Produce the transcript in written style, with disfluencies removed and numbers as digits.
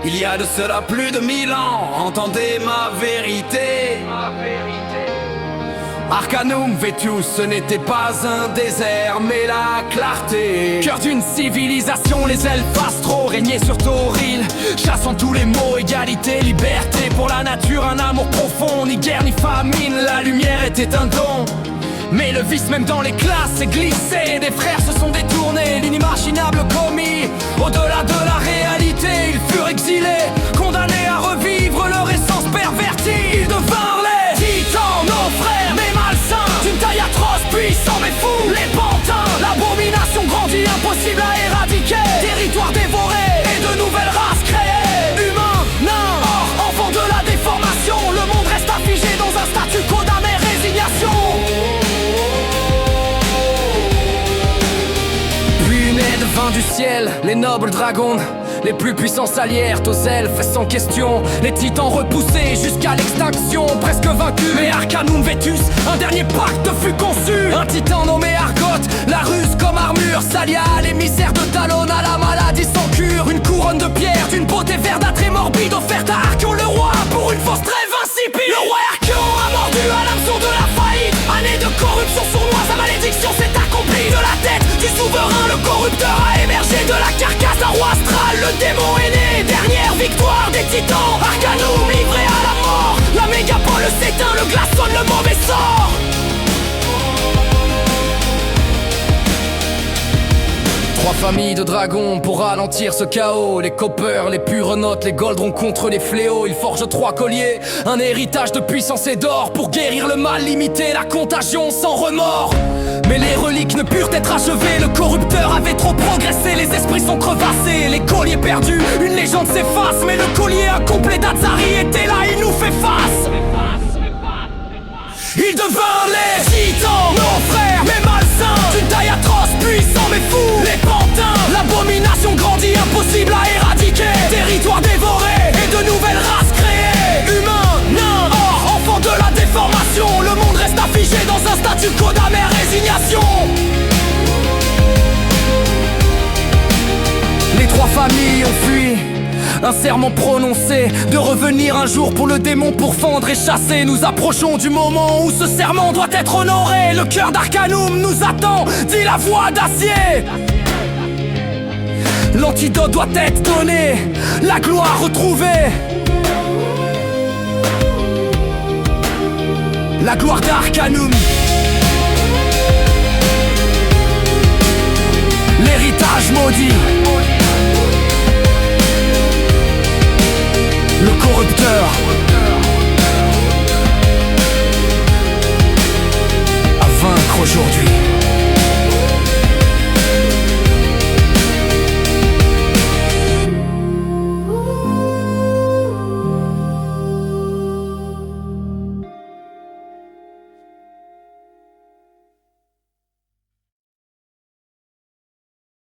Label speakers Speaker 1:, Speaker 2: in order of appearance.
Speaker 1: Il y a de cela plus de 1000 ans, entendez ma vérité. Arcanum Vetus, ce n'était pas un désert, mais la clarté.
Speaker 2: Cœur d'une civilisation, les elfes astro régnaient sur Tauril, chassant tous les maux, égalité, liberté. Pour la nature, un amour profond, ni guerre ni famine, la lumière était un don. Mais le vice même dans les classes est glissé, des frères se sont détournés, l'inimaginable commis. Au-delà de la réalité, ils furent exilés, condamnés à revivre leur essence pervertie. Ils devinrent les titans, nos frères, mais malsains, d'une taille atroce, puissant mais fou, les pantins. L'abomination grandit, impossible à éradiquer, territoire dévoré et de nouvelles races créées. Humains, nains, or, enfants de la déformation, le monde reste affigé dans un statu quo d'amère résignation. Devant du ciel, les nobles dragons, les plus puissants s'allièrent aux elfes sans question. Les titans repoussés jusqu'à l'extinction, presque vaincus. Mais Arcanum Vetus, un dernier pacte fut conçu. Un titan nommé Argoth, la ruse comme armure, s'allia à l'émissaire de Talon, à la maladie sans cure. Une couronne de pierre d'une beauté verdâtre et morbide, offerte à Archeon le roi pour une fausse trêve insipide. Le roi Archeon a mordu à l'hameçon de la faillite. Année de corruption sournoise, sa malédiction s'est accomplie. De la tête du souverain, le corrupteur a émergé de la carcasse d'un roi astral. Le démon est né, dernière victoire des titans. Arcanum livré à la mort, la mégapole s'éteint, le glaçonne, le mauvais sort. Trois familles de dragons pour ralentir ce chaos. Les coppers, les purenotes, les goldrons contre les fléaux. Ils forgent 3 colliers, un héritage de puissance et d'or, pour guérir le mal, limiter la contagion sans remords. Mais les reliques ne purent être achevées, le corrupteur avait trop progressé. Les esprits sont crevassés, les colliers perdus, une légende s'efface. Mais le collier incomplet d'Azari était là, il nous fait face. Ils devinrent les titans, nos frères, mais malsains, d'une taille atroce, puissant mais fou, les pantins. L'abomination grandit, impossible à éradiquer, territoire dévoré et de nouvelles races créées. Humains, nains, or, enfants de la déformation, le monde reste affigé dans un statu quo d'amère résignation. Les 3 familles ont fui, un serment prononcé de revenir un jour pour le démon pourfendre et chasser. Nous approchons du moment où ce serment doit être honoré. Le cœur d'Arcanum nous attend, dit la voix d'acier. L'antidote doit être donné, la gloire retrouvée. La gloire d'Arcanum, l'héritage maudit. Le corrupteur à vaincre aujourd'hui.